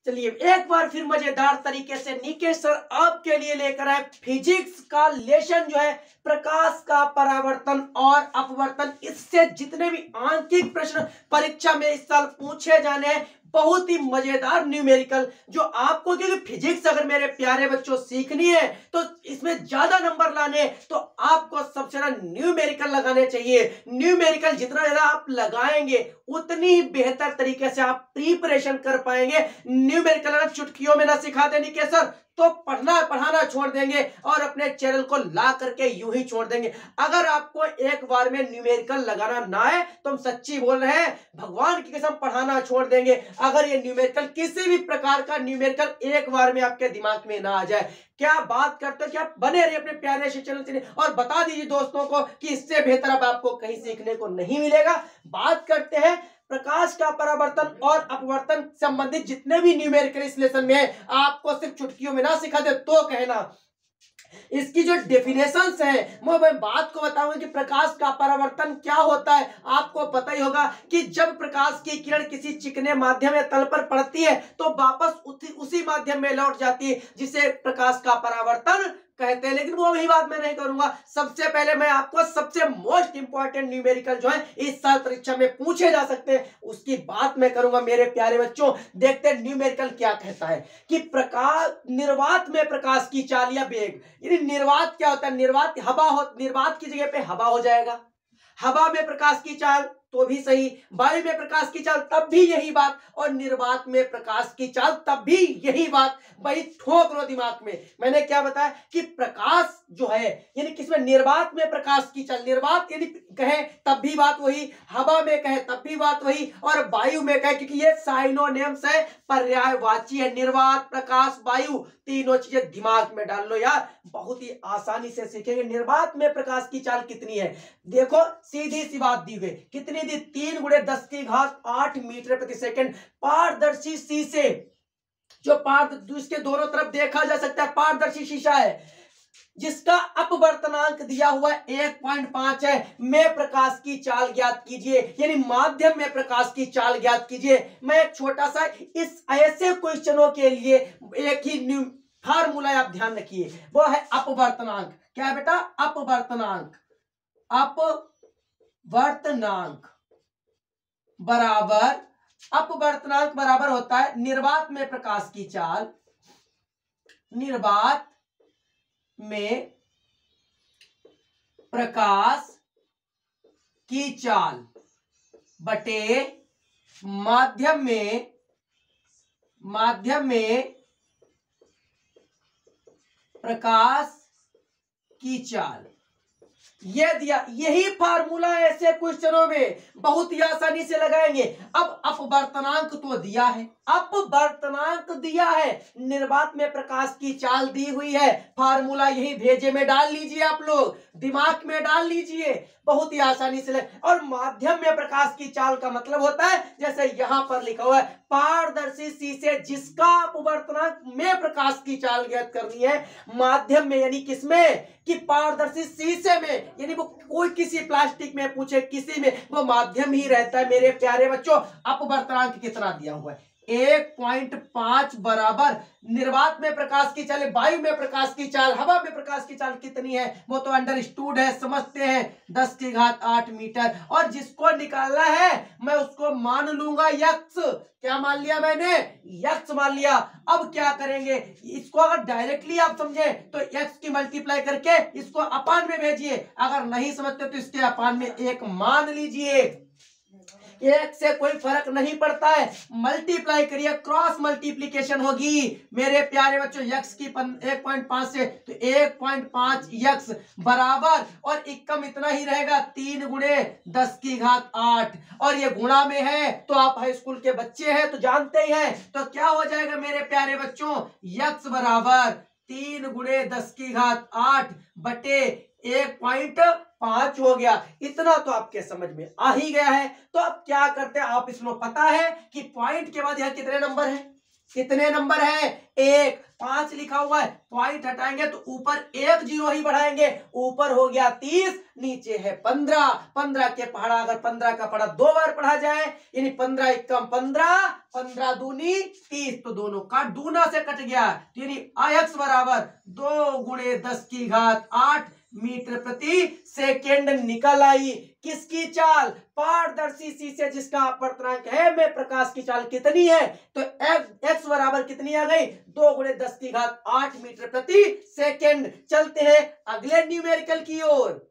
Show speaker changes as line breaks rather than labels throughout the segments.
चलिए एक बार फिर मजेदार तरीके से निकेश सर आपके लिए लेकर आए फिजिक्स का लेसन जो है प्रकाश का परावर्तन और अपवर्तन। इससे जितने भी आंकिक प्रश्न परीक्षा में इस साल पूछे जाने हैं, बहुत ही मजेदार न्यूमेरिकल जो आपको, क्योंकि फिजिक्स अगर मेरे प्यारे बच्चों सीखनी है तो इसमें ज्यादा नंबर लाने तो आपको सबसे ज्यादा न्यूमेरिकल लगाने चाहिए। न्यूमेरिकल जितना ज्यादा आप लगाएंगे उतनी ही बेहतर तरीके से आप प्रिपरेशन कर पाएंगे। न्यूमेरिकल अगर चुटकियों में ना सिखा देनी के सर तो पढ़ाना छोड़ देंगे और अपने चैनल को ला करके यूं ही छोड़ देंगे। अगर आपको एक बार में न्यूमेरिकल लगाना ना है तो हम सच्ची बोल रहे हैं, भगवान की कसम पढ़ाना छोड़ देंगे अगर ये न्यूमेरिकल, किसी भी प्रकार का न्यूमेरिकल एक बार में आपके दिमाग में ना आ जाए। क्या बात करते हो, क्या बने रहिए अपने प्यारे से चैनल से और बता दीजिए दोस्तों को कि इससे बेहतर अब आपको कहीं सीखने को नहीं मिलेगा। बात करते हैं प्रकाश का परावर्तन और अपवर्तन संबंधित जितने भी न्यूमेरिकल इस लेसन में है, आपको सिर्फ चुटकियों में ना सिखा दे तो कहना। इसकी जो डेफिनेशंस है मैं बात को बताऊंगा कि प्रकाश का परावर्तन क्या होता है। आपको पता ही होगा कि जब प्रकाश की किरण किसी चिकने माध्यम या तल पर पड़ती है तो वापस उसी माध्यम में लौट जाती है, जिसे प्रकाश का परावर्तन कहते हैं। लेकिन वो वही बात मैं नहीं करूंगा। सबसे पहले मैं आपको सबसे मोस्ट इंपॉर्टेंट न्यूमेरिकल जो है इस साल परीक्षा में पूछे जा सकते हैं उसकी बात मैं करूंगा। मेरे प्यारे बच्चों देखते हैं न्यूमेरिकल क्या कहता है कि प्रकाश निर्वात में प्रकाश की चाल या वेग, यानी निर्वात क्या होता है, निर्वात हवा हो, निर्वात की जगह पे हवा हो जाएगा। हवा में प्रकाश की चाल तो भी सही, वायु में प्रकाश की चाल तब भी यही बात, और निर्वात में प्रकाश की चाल तब भी यही बात। भाई ठोक लो दिमाग में। मैंने क्या बताया कि प्रकाश जो है यानी किसमें, निर्वात में प्रकाश की चाल, निर्वात यदि कहे तब भी बात वही, हवा में कहे तब भी बात वही, और वायु में कहे, क्योंकि ये साइनोनिम्स है, पर्यायवाची है। निर्वात, प्रकाश, वायु तीनों चीजें दिमाग में डाल लो यार, बहुत ही आसानी से सीखेंगे। निर्वात में प्रकाश की चाल कितनी है, देखो सीधी सी बात दी हुई, कितनी दी, 3 × 10⁸ मीटर प्रति सेकंड। पारदर्शी शीशे जो इसके दोनों तरफ देखा जा सकता है, पारदर्शी शीशा है जिसका अपवर्तनांक दिया हुआ 1.5 है, में प्रकाश की चाल ज्ञात कीजिए, यानी माध्यम में प्रकाश की चाल ज्ञात कीजिए। मैं एक छोटा सा इस ऐसे क्वेश्चनों के लिए एक ही फार्मूला आप ध्यान रखिए, वो है अपवर्तनांक। क्या है बेटा, अपवर्तनांक। अपवर्तनांक बराबर होता है निर्वात में प्रकाश की चाल, निर्वात में प्रकाश की चाल बटे माध्यम में प्रकाश की चाल। ये दिया, यही फार्मूला ऐसे क्वेश्चनों में बहुत ही आसानी से लगाएंगे। अब अपवर्तनांक तो दिया है, अपवर्तनांक दिया है, निर्वात में प्रकाश की चाल दी हुई है, फार्मूला यही भेजे में डाल लीजिए, आप लोग दिमाग में डाल लीजिए, बहुत ही आसानी से। और माध्यम में प्रकाश की चाल का मतलब होता है जैसे यहां पर लिखा हुआ है, पारदर्शी शीशे जिसका अपवर्तनांक में प्रकाश की चाल ज्ञात करनी है, माध्यम में यानी किसमें, कि पारदर्शी शीशे में, यानी वो कोई किसी प्लास्टिक में पूछे किसी में, वो माध्यम ही रहता है। मेरे प्यारे बच्चों अपवर्तनांक कितना दिया हुआ है, 1.5 बराबर निर्वात में प्रकाश की चाल, वायु में प्रकाश की चाल, हवा में प्रकाश की चाल कितनी है वो तो अंडरस्टूड है, समझते हैं, 10⁸ मीटर। और जिसको निकालना है मैं उसको मान लूंगा यक्स। क्या मान लिया मैंने, यक्स मान लिया। अब क्या करेंगे, इसको अगर डायरेक्टली आप समझे तो यक्स की मल्टीप्लाई करके इसको अपान में भेजिए, अगर नहीं समझते तो इसके अपान में 1 मान लीजिए। एक से कोई फर्क नहीं पड़ता है, मल्टीप्लाई करिए, क्रॉस मल्टीप्लीकेशन होगी मेरे प्यारे बच्चों, यक्स की 1.5 से तो 1.5 यक्स बराबर, और इक्कम इतना ही रहेगा 3 × 10⁸, और ये गुणा में है तो आप हाई स्कूल के बच्चे हैं तो जानते ही हैं, तो क्या हो जाएगा मेरे प्यारे बच्चों, यक्स बराबर 3 × 10⁸ बटे 1.5 हो गया। इतना तो आपके समझ में आ ही गया है। तो अब क्या करते हैं, आप इसमें पता है कि पॉइंट के बाद यह कितने नंबर है, कितने नंबर है? एक। 5 लिखा हुआ है, पॉइंट हटाएंगे तो ऊपर 1 जीरो ही बढ़ाएंगे, ऊपर हो गया 30, नीचे है 15। 15 के पढ़ा, अगर 15 का पढ़ा 2 बार पढ़ा जाए, यानी 15 एकम 15, 15 दूनी 30, तो दोनों का दूना से कट गया, यानी x बराबर 2 गुणे 10 की घात 8 मीटर प्रति सेकेंड निकल आई। किसकी चाल? पारदर्शी शीशे जिसका अपवर्तनांक है में प्रकाश की चाल कितनी है? तो x बराबर कितनी आ गई? 2 गुणे 10 की घात 8 मीटर प्रति सेकेंड। चलते हैं अगले न्यूमेरिकल की ओर।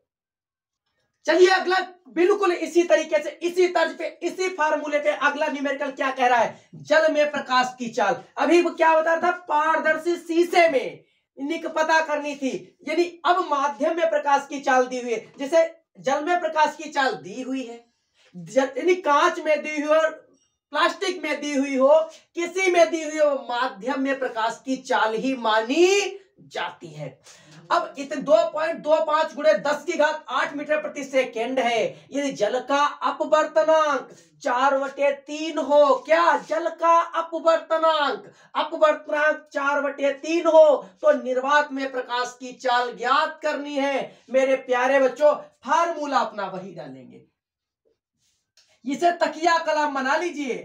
चलिए अगला बिल्कुल इसी तरीके से, इसी तर्ज पे, इसी फार्मूले पे अगला न्यूमेरिकल क्या कह रहा है? जल में प्रकाश की चाल। अभी वो क्या बता रहा था? पारदर्शी शीशे में निक पता करनी थी, यानी अब माध्यम में प्रकाश की चाल दी हुई है। जैसे जल में प्रकाश की चाल दी हुई है, यानी कांच में दी हुई और प्लास्टिक में दी हुई हो, किसी में दी हुई हो, माध्यम में प्रकाश की चाल ही मानी जाती है। अब इतने 2.25 गुणे 10 की घात 8 मीटर प्रति सेकेंड है। यदि जल का अपवर्तनांक 4/3 हो, क्या? जल का अपवर्तनांक 4/3 हो, तो निर्वात में प्रकाश की चाल ज्ञात करनी है। मेरे प्यारे बच्चों, फार्मूला अपना वही डालेंगे, इसे तकिया कलाम बना लीजिए।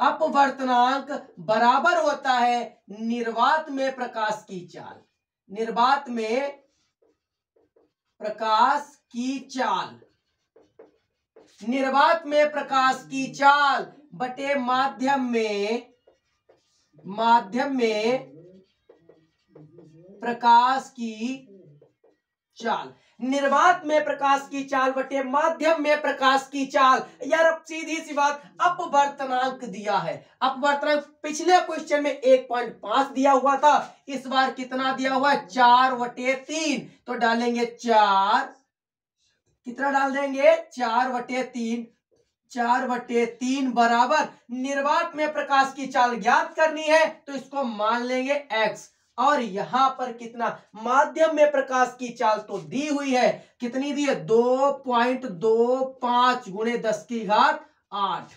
अपवर्तनांक बराबर होता है निर्वात में प्रकाश की चाल। निर्वात में प्रकाश की चाल, निर्वात में प्रकाश की चाल बटे माध्यम में प्रकाश की चाल। निर्वात में प्रकाश की चाल बटे माध्यम में प्रकाश की चाल। यार अब सीधी सी बात, अपवर्तनांक दिया है। अपवर्तनांक पिछले क्वेश्चन में 1.5 दिया हुआ था, इस बार कितना दिया हुआ है? 4/3। तो डालेंगे 4, कितना डाल देंगे? 4/3। 4/3 बराबर निर्वात में प्रकाश की चाल ज्ञात करनी है, तो इसको मान लेंगे x। और यहां पर कितना? माध्यम में प्रकाश की चाल तो दी हुई है, कितनी दी है? 2.25 गुणे 10 की घात 8।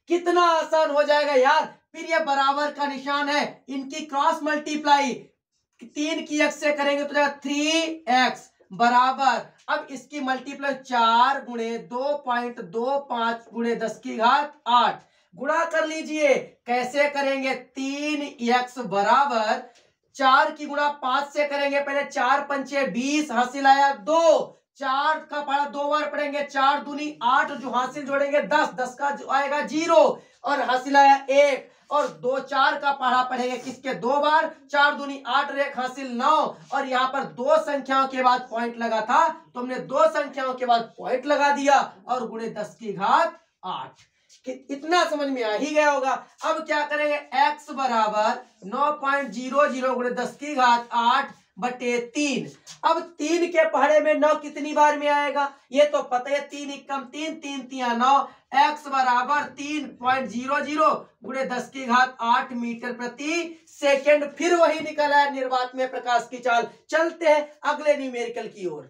कितना आसान हो जाएगा यार। फिर ये बराबर का निशान है, इनकी क्रॉस मल्टीप्लाई 3 की x से करेंगे तो जाएगा 3x बराबर, अब इसकी मल्टीप्लाई 4 गुणे 2.25 गुणे 10 की घात 8 गुणा कर लीजिए। कैसे करेंगे? 3x बराबर 4 की गुणा 5 से करेंगे, पहले 4 पंचे 20, हासिल आया 2। 4 का पढ़ा 2 बार पढ़ेंगे, 4 दूनी 8, जो हासिल जोड़ेंगे 10, 10 का जो आएगा 0 और हासिल आया 1। और 2 4 का पढ़ा पढ़ेंगे किसके? 2 बार, 4 दूनी 8, रेख हासिल 9। और यहाँ पर 2 संख्याओं के बाद पॉइंट लगा था, तो हमने 2 संख्याओं के बाद पॉइंट लगा दिया और गुणे 10 की घात 8। इतना समझ में आ ही गया होगा। अब क्या करेंगे? x बराबर 9.00 गुणे 10 की घात 8 बटे 3। अब 3 के पहाड़े में 9 कितनी बार में आएगा? ये तो पता है, 3 एकम 3, 3 तिया 9। x बराबर 3.00 गुणे 10 की घात 8 मीटर प्रति सेकेंड। फिर वही निकला है निर्वात में प्रकाश की चाल। चलते हैं अगले न्यूमेरिकल की ओर।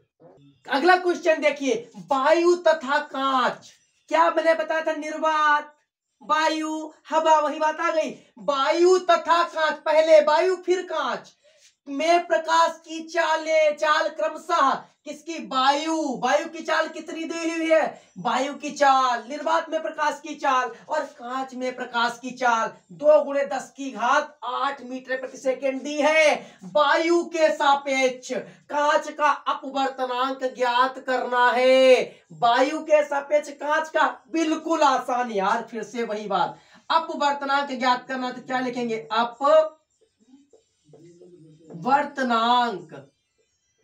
अगला क्वेश्चन देखिए, वायु तथा कांच। क्या मैंने बताया था? निर्वात, वायु, हवा, वही बात आ गई। वायु तथा कांच, पहले वायु फिर कांच में प्रकाश की चाल क्रमशः किसकी? वायु। वायु की चाल कितनी दी हुई है? वायु की चाल, निर्वात में प्रकाश की चाल और कांच में प्रकाश की चाल 2 गुणे 10 की घात 8 मीटर प्रति सेकेंड दी है। वायु के सापेक्ष कांच का अपवर्तनांक ज्ञात करना है। वायु के सापेक्ष कांच का, बिल्कुल आसान यार। फिर से वही बात, अपवर्तनांक ज्ञात करना, तो क्या लिखेंगे? अपवर्तनांक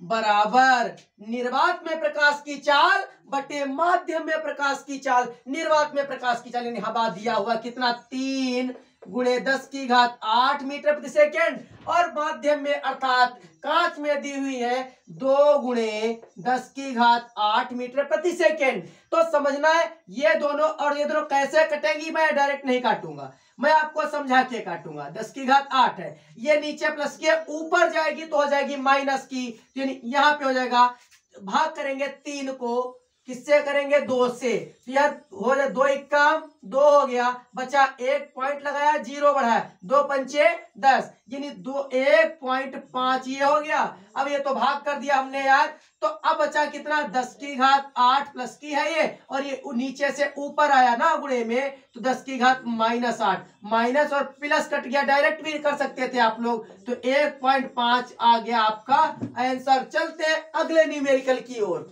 बराबर निर्वात में प्रकाश की चाल बटे माध्यम में प्रकाश की चाल। निर्वात में प्रकाश की चाल यानी हवा दिया हुआ कितना? 3 गुणे 10 की घात 8 मीटर प्रति सेकेंड, और माध्यम में अर्थात कांच में दी हुई है 2 गुणे 10 की घात 8 मीटर प्रति सेकेंड। तो समझना है ये दोनों और ये दोनों कैसे कटेंगी, मैं डायरेक्ट नहीं काटूंगा, मैं आपको समझा के काटूंगा। 10 की घात 8 है, ये नीचे प्लस के ऊपर जाएगी तो हो जाएगी माइनस की, यानी यहां पे हो जाएगा, भाग करेंगे 3 को किससे करेंगे? 2 से। तो यार हो जाए 2 इक्का 2 हो गया, बचा 1 पॉइंट लगाया, 0 बढ़ाया, 2 पंचे 10, यानी 1.5 ये हो गया। अब ये तो भाग कर दिया हमने यार, तो अब बचा कितना? 10 की घात 8 प्लस की है ये, और ये नीचे से ऊपर आया ना गुणे में, तो 10 की घात -8, माइनस और प्लस कट गया, डायरेक्ट भी कर सकते थे आप लोग। तो 1.5 आ गया आपका आंसर। चलते हैं अगले न्यूमेरिकल की ओर।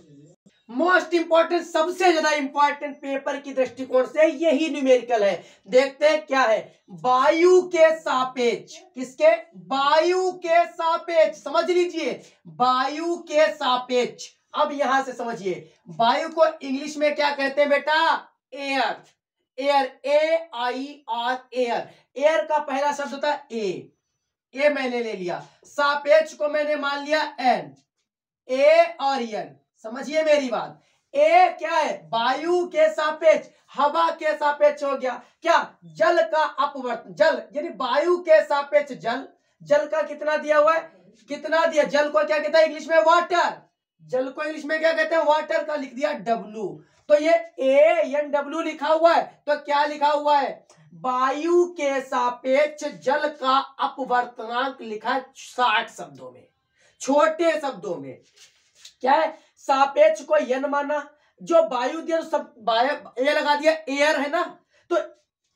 मोस्ट इंपॉर्टेंट, सबसे ज्यादा इंपॉर्टेंट पेपर की दृष्टिकोण से यही न्यूमेरिकल है। देखते हैं क्या है। वायु के सापेक्ष, किसके? वायु के सापेक्ष, समझ लीजिए, वायु के सापेक्ष। अब यहां से समझिए, वायु को इंग्लिश में क्या कहते हैं बेटा? Air. Air, AIR, air. Air का पहला शब्द होता है ए मैंने ले लिया, सापेक्ष को मैंने मान लिया एन, ए और एन। समझिए मेरी बात, ए क्या है? वायु के सापेक्ष, हवा के सापेक्ष हो गया। क्या? जल का अपवर्तन, जल यानी वायु के सापेक्ष जल। जल का कितना दिया हुआ है? कितना दिया? जल को क्या कहते हैं इंग्लिश में? वाटर। जल को इंग्लिश में क्या कहते हैं? वाटर। का लिख दिया W। तो ये ANW लिखा हुआ है, तो क्या लिखा हुआ है? वायु के सापेक्ष जल का अपवर्तनांक लिखा है 60 शब्दों में, छोटे शब्दों में। क्या है? सापेक्ष को यन माना, जो वायु दिया तो सब ए लगा दिया, एयर है ना, तो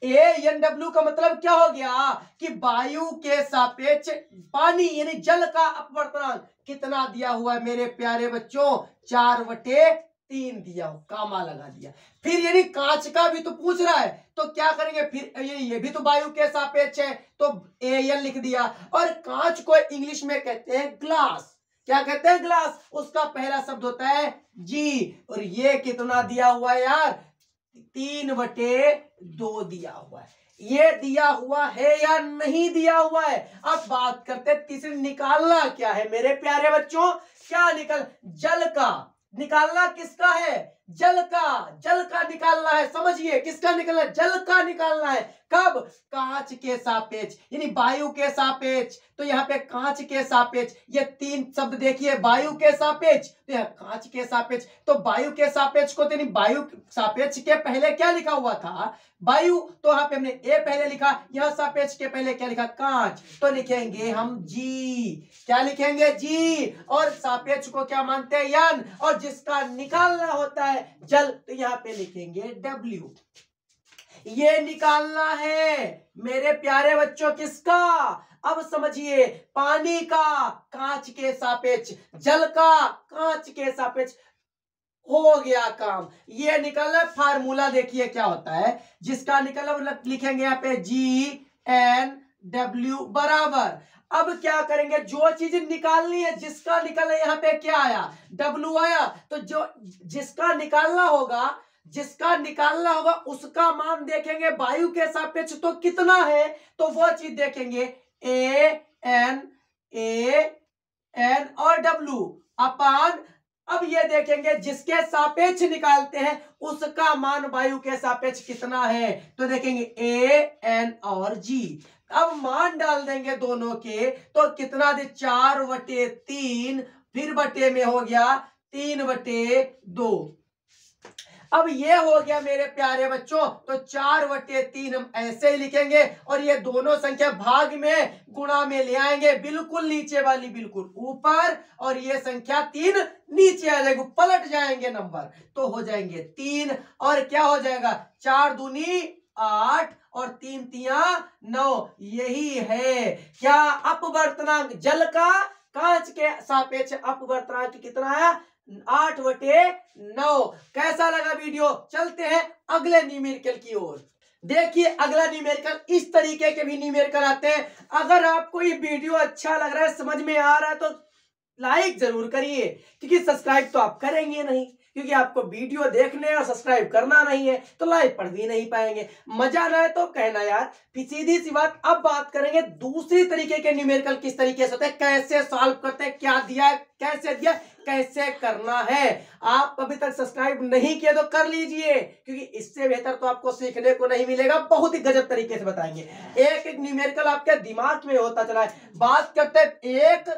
ANW का मतलब क्या हो गया कि वायु के सापेक्ष पानी यानी जल का अपवर्तनांक कितना दिया हुआ है मेरे प्यारे बच्चों? 4/3 दिया हो, कामा लगा दिया। फिर यानी कांच का भी तो पूछ रहा है, तो क्या करेंगे? फिर ये भी तो वायु के सापेक्ष है, तो AN लिख दिया। और कांच को इंग्लिश में कहते हैं ग्लास। क्या कहते हैं? ग्लास। उसका पहला शब्द होता है जी। और ये कितना दिया हुआ है यार? 3/2 दिया हुआ है। ये दिया हुआ है या नहीं दिया हुआ है? अब बात करते हैं तीसरी, निकालना क्या है मेरे प्यारे बच्चों? क्या जल का निकालना किसका है? जल का। जल का निकालना है, समझिए, किसका निकालना है? जल का निकालना है। कब? कांच के सापेक्ष, यानी वायु के सापेक्ष। तो यहाँ पे कांच के सापेक्ष, ये 3 शब्द देखिए, वायु के सापेक्ष, तो यहाँ कांच के सापेक्ष। तो वायु के सापेक्ष को, तो वायु सापेक्ष के पहले क्या लिखा हुआ था? वायु। तो यहाँ पे हमने ए पहले लिखा, यहाँ सापेक्ष के पहले क्या लिखा? कांच। तो लिखेंगे हम जी। क्या लिखेंगे? जी। और सापेक्ष को क्या मानते हैं? यन। और जिसका निकालना होता है जल, तो यहाँ पे लिखेंगे W। ये निकालना है मेरे प्यारे बच्चों, किसका? अब समझिए, पानी का कांच के सापेक्ष, जल का कांच के सापेक्ष, हो गया काम। ये निकलना। फार्मूला देखिए क्या होता है, जिसका निकलना लिखेंगे यहाँ पे GNW बराबर। अब क्या करेंगे? जो चीज निकालनी है, जिसका निकलना, यहाँ पे क्या आया? W आया। तो जो जिसका निकालना होगा उसका मान देखेंगे वायु के सापेक्ष, तो कितना है, तो वो चीज देखेंगे AN और W अपान। अब ये देखेंगे जिसके सापेक्ष निकालते हैं उसका मान वायु के सापेक्ष कितना है, तो देखेंगे AN और G। अब मान डाल देंगे दोनों के, तो कितना दे? 4/3, फिर बटे में हो गया 3/2। अब ये हो गया मेरे प्यारे बच्चों, तो 4/3 हम ऐसे ही लिखेंगे, और ये दोनों संख्या भाग में गुणा में ले आएंगे, बिल्कुल नीचे वाली बिल्कुल ऊपर, और ये संख्या 3 नीचे आ जाएगी, पलट जाएंगे नंबर, तो हो जाएंगे 3। और क्या हो जाएगा? 4 दूनी 8 और 3 तिया 9। यही है क्या? अपवर्तनांक जल का कांच के सापेक्ष अपवर्तनांक कितना है? 8/9। कैसा लगा वीडियो? चलते हैं अगले न्यूमेरिकल की ओर। देखिए अगला न्यूमेरिकल, इस तरीके के भी न्यूमेरिकल आते हैं। अगर आपको ये वीडियो अच्छा लग रहा है, समझ में आ रहा है, तो लाइक जरूर करिए, क्योंकि सब्सक्राइब तो आप करेंगे नहीं, क्योंकि आपको वीडियो देखने और सब्सक्राइब करना नहीं है, तो लाइक पढ़ भी नहीं पाएंगे। मजा ना है तो कहना यार। सीधी सी बात। अब बात करेंगे दूसरी तरीके के न्यूमेरिकल किस तरीके से होते हैं, कैसे सॉल्व करते हैं, क्या दिया है, कैसे दिया, कैसे करना है। आप अभी तक सब्सक्राइब नहीं किए तो कर लीजिए, क्योंकि इससे बेहतर तो आपको सीखने को नहीं मिलेगा। बहुत ही गजब तरीके से बताएंगे, एक एक न्यूमेरिकल आपके दिमाग में होता चला है। बात करते हैं एक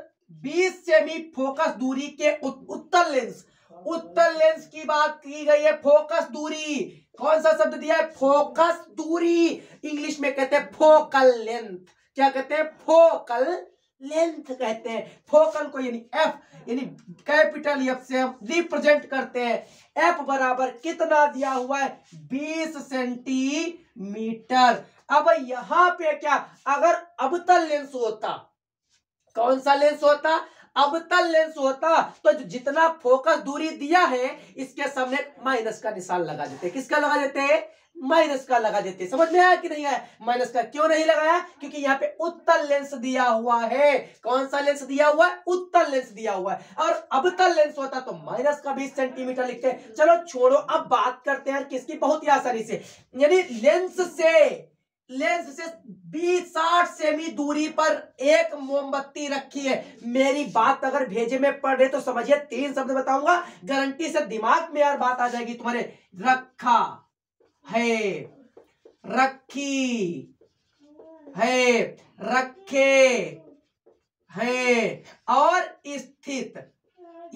20 सेमी फोकस दूरी के उत्तल लेंस उत्तल लेंस की बात की गई है। फोकस दूरी, कौन सा शब्द दिया है? फोकस दूरी। इंग्लिश में कहते हैं फोकल लेंथ। क्या कहते हैं? फोकल लेंथ कहते हैं। फोकल को यानी एफ, यानी कैपिटल एफ से हम रिप्रेजेंट करते हैं। एफ बराबर कितना दिया हुआ है? 20 सेंटीमीटर। अब यहां पे क्या, अगर अवतल लेंस होता, कौन सा लेंस होता? अवतल लेंस होता, तो जितना फोकस दूरी दिया है इसके सामने माइनस का निशान लगा देते। किसका लगा देते? माइनस का लगा देते। समझ में आया कि नहीं आया? माइनस का क्यों नहीं लगाया? क्योंकि यहाँ पे उत्तल लेंस दिया हुआ है। कौन सा लेंस दिया हुआ है? उत्तल लेंस दिया हुआ है। और अवतल लेंस होता तो माइनस का 20 सेंटीमीटर लिखते हैं। चलो छोड़ो, अब बात करते हैं किसकी, बहुत ही आसानी से। यानी लेंस से 20-60 सेमी दूरी पर एक मोमबत्ती रखी है। मेरी बात अगर भेजे में पढ़ रहे तो समझिए, 3 शब्द बताऊंगा, गारंटी से दिमाग में यार बात आ जाएगी तुम्हारे। रखा है, रखी है, रखे है, और स्थित,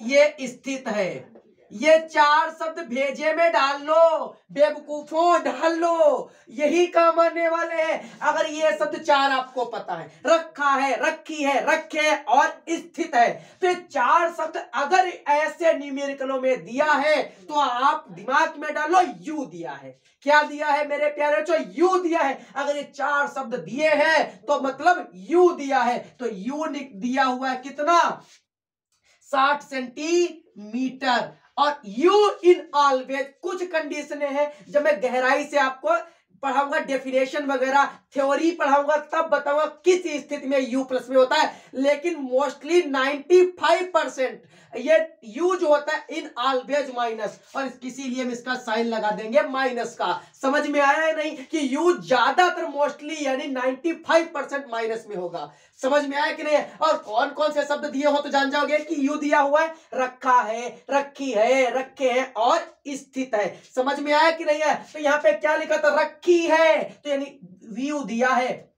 ये स्थित है। ये 4 शब्द भेजे में डाल लो बेवकूफों, डाल लो, यही काम आने वाले हैं। अगर ये शब्द 4 आपको पता है, रखा है, रखी है, रखे और स्थित है, तो 4 शब्द अगर ऐसे न्यूमेरिकलों में दिया है तो आप दिमाग में डालो यू दिया है। क्या दिया है मेरे प्यारे बच्चों? यू दिया है। अगर ये 4 शब्द दिए हैं तो मतलब यू दिया है। तो यू दिया हुआ है कितना? 60 सेंटीमीटर। और यू इन ऑलवेज, कुछ कंडीशनें हैं, जब मैं गहराई से आपको पढ़ाऊंगा, डेफिनेशन वगैरह थ्योरी पढ़ाऊंगा, तब बताऊंगा किस स्थिति में यू प्लस में होता है। लेकिन मोस्टली 95% ये यू जो होता है इन ऑलवेज माइनस, और इसीलिए हम इसका साइन लगा देंगे माइनस का। समझ में आया है नहीं कि यू ज्यादातर मोस्टली यानी 95% माइनस में होगा। समझ में आया कि नहीं? और कौन कौन से शब्द दिए हो तो जान जाओगे कि यू दिया हुआ है, रखा है, रखी है, रखे हैं और स्थित है। समझ में आया कि नहीं है? तो यहाँ पे क्या लिखा था? रखी है, तो यानी व्यू दिया है।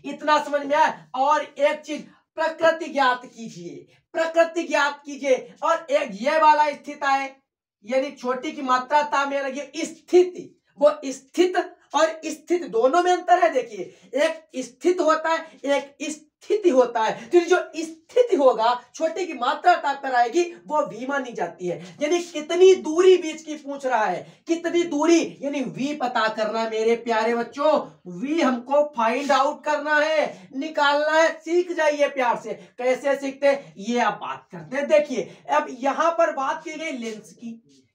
इतना समझ में आया? और एक चीज, प्रकृति ज्ञात कीजिए, प्रकृति ज्ञात कीजिए। और एक ये वाला स्थित है, यानी छोटी की मात्रा ता में लगी स्थिति, वो स्थित और स्थित दोनों में अंतर है। देखिए, एक स्थित होता है, एक स्थिति होता है। तो जो स्थिति होगा, छोटे की मात्रा ताप पर आएगी, वो वी मानी जाती है। यानी कितनी दूरी बीच की पूछ रहा है, कितनी दूरी, यानी वी पता करना मेरे प्यारे बच्चों। वी हमको फाइंड आउट करना है, निकालना है। सीख जाइए प्यार से। कैसे सीखते हैं ये आप बात करते हैं। देखिए, अब यहां पर बात की गई लेंस की।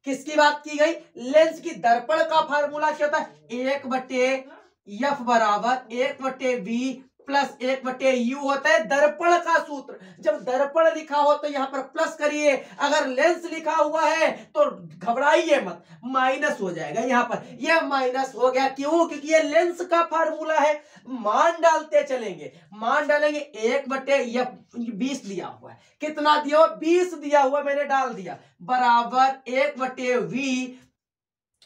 किसकी बात की गई? लेंस की। दर्पण का फार्मूला क्या होता है? 1/f बराबर 1/v प्लस 1/u होता है दर्पण का सूत्र। जब दर्पण लिखा हो तो यहां पर प्लस करिए, अगर लेंस लिखा हुआ है तो घबराइए मत, माइनस हो जाएगा। यहां पर यह माइनस हो गया, क्यों? क्योंकि ये लेंस का फार्मूला है। मान डालते चलेंगे, मान डालेंगे। 1/20 दिया हुआ है, कितना दिया हुआ? 20 दिया हुआ, मैंने डाल दिया, बराबर 1/v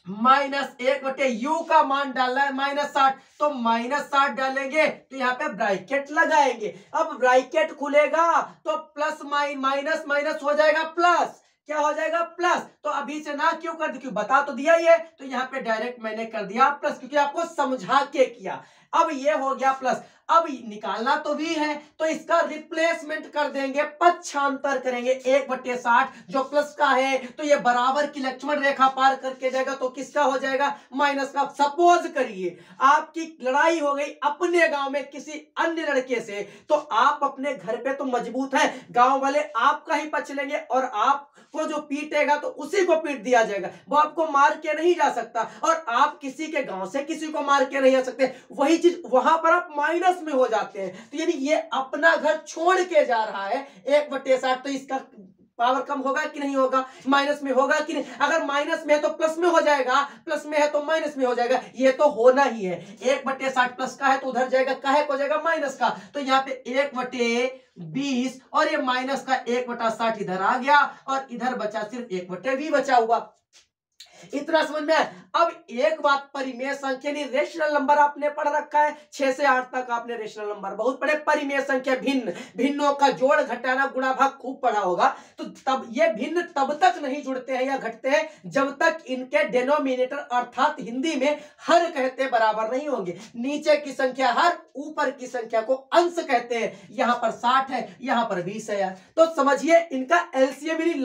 माइनस 1/u का मान डालना है -60, तो -60 डालेंगे तो यहाँ पे ब्रैकेट लगाएंगे। अब ब्रैकेट खुलेगा तो प्लस माइनस माइनस हो जाएगा प्लस। क्या हो जाएगा? प्लस। तो अभी से ना क्यों कर दी, क्यों बता तो दिया ही है, तो यहाँ पे डायरेक्ट मैंने कर दिया प्लस, क्योंकि आपको समझा के किया। अब ये हो गया प्लस। अब निकालना तो भी है, तो इसका रिप्लेसमेंट कर देंगे, पक्षांतर करेंगे। 1/60 जो प्लस का है, तो ये बराबर की लक्ष्मण रेखा पार करके जाएगा, तो किसका हो जाएगा? माइनस का। सपोज करिए आपकी लड़ाई हो गई अपने गांव में किसी अन्य लड़के से, तो आप अपने घर पे तो मजबूत है, गांव वाले आपका ही पक्ष लेंगे, और आपको जो पीटेगा तो उसी को पीट दिया जाएगा, वो आपको मार के नहीं जा सकता। और आप किसी के गांव से किसी को मार के नहीं आ सकते। वही चीज वहां पर आप माइनस में हो जाते हैं। तो यानी ये अपना घर छोड़ के जा रहा है 1/60, तो इसका पावर कम होगा कि नहीं होगा? माइनस में होगा कि नहीं? अगर माइनस में है तो प्लस में हो जाएगा, प्लस में है तो माइनस में हो जाएगा। ये तो होना ही है। 1/60 प्लस का है तो उधर जाएगा, काहे को जाएगा? माइनस का। तो यहाँ पे 1/20 और ये माइनस का 1/60 इधर आ गया, और इधर बचा सिर्फ 1/v बचा हुआ। इतना समझ में आया। अब एक बात, परिमेय संख्या नहीं रेशनल नंबर आपने पढ़ रखा है, 6 से 8 तक आपने रेशनल नंबर बहुत पढ़े। परिमेय संख्या भिन्न, भिन्नों का जोड़ घटाना गुणा भाग खूब पढ़ा होगा। तो तब ये भिन्न तब तक नहीं जुड़ते हैं या घटते हैं जब तक इनके डेनोमिनेटर अर्थात हिंदी में हर कहते बराबर नहीं होंगे। नीचे की संख्या हर, ऊपर की संख्या को अंश कहते हैं। यहां पर 60 है, यहां पर 20 है यार। तो समझिए इनका एलसीएम यानी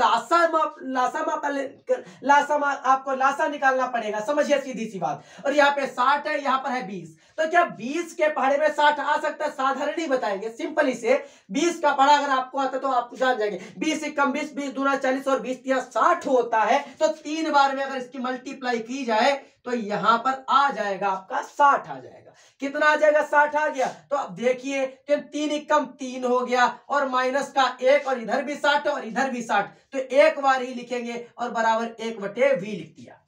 आपको लासा निकालना पड़ेगा, समझिए सीधी सी बात। और यहाँ पे 60 है, यहाँ पर है 20। तो क्या 20 के पहाड़े में 60 आ सकता है? साधारण ही बताएंगे, सिंपली से 20 का पढ़ा अगर आपको आता तो आप जान जाएंगे। 20 से कम 20, 20 दूना 40 और 20 तिया 60 होता है। तो 3 बार में अगर इसकी मल्टीप्लाई की जाए तो यहां पर आ जाएगा आपका 60 आ जाएगा। कितना आ जाएगा? 60 आ गया। तो अब देखिए कि 3 एकम 3 हो गया और माइनस का 1 और इधर भी 60 और इधर भी 60, तो एक बार ही लिखेंगे और बराबर 1/v लिख दिया।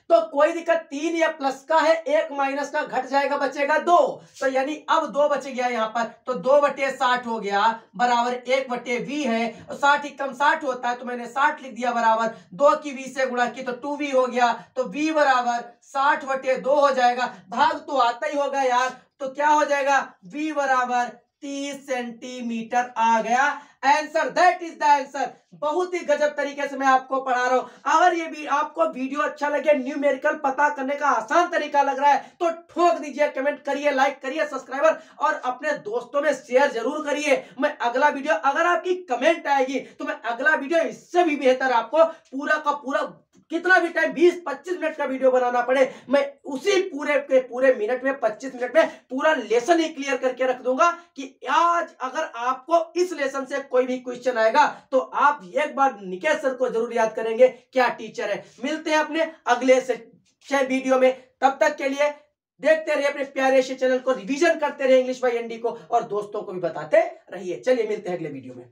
तो कोई दिक्कत, 3 या प्लस का है, 1 माइनस का घट जाएगा, बचेगा 2। तो यानी अब 2 बच गया यहाँ पर, तो 2/60 हो गया बराबर 1/v है। और 60 कम 60 होता है तो मैंने 60 लिख दिया बराबर 2 की v से गुणा की तो 2v हो गया। तो v बराबर 60/2 हो जाएगा। भाग तो आता ही होगा यार, तो क्या हो जाएगा? v बराबर 30 सेंटीमीटर आ गया answer. That is the answer. बहुत ही गजब तरीके से मैं आपको पढ़ा रहा हूं। अगर ये भी आपको वीडियो अच्छा लगे, न्यूमेरिकल पता करने का आसान तरीका लग रहा है तो ठोक दीजिए, कमेंट करिए, लाइक करिए, सब्सक्राइबर और अपने दोस्तों में शेयर जरूर करिए। मैं अगला वीडियो, अगर आपकी कमेंट आएगी तो मैं अगला वीडियो इससे भी बेहतर आपको पूरा का पूरा, कितना भी टाइम 20-25 मिनट का वीडियो बनाना पड़े, मैं उसी पूरे के पूरे मिनट में 25 मिनट में पूरा लेसन ही क्लियर करके रख दूंगा कि आज अगर आपको इस लेसन से कोई भी क्वेश्चन आएगा तो आप एक बार निकेश सर को जरूर याद करेंगे, क्या टीचर है। मिलते हैं अपने अगले से वीडियो में, तब तक के लिए देखते रहिए अपने प्यारे से चैनल को, रिवीजन करते रहिए इंग्लिश बाय एनडी को और दोस्तों को भी बताते रहिए। चलिए मिलते हैं अगले वीडियो में।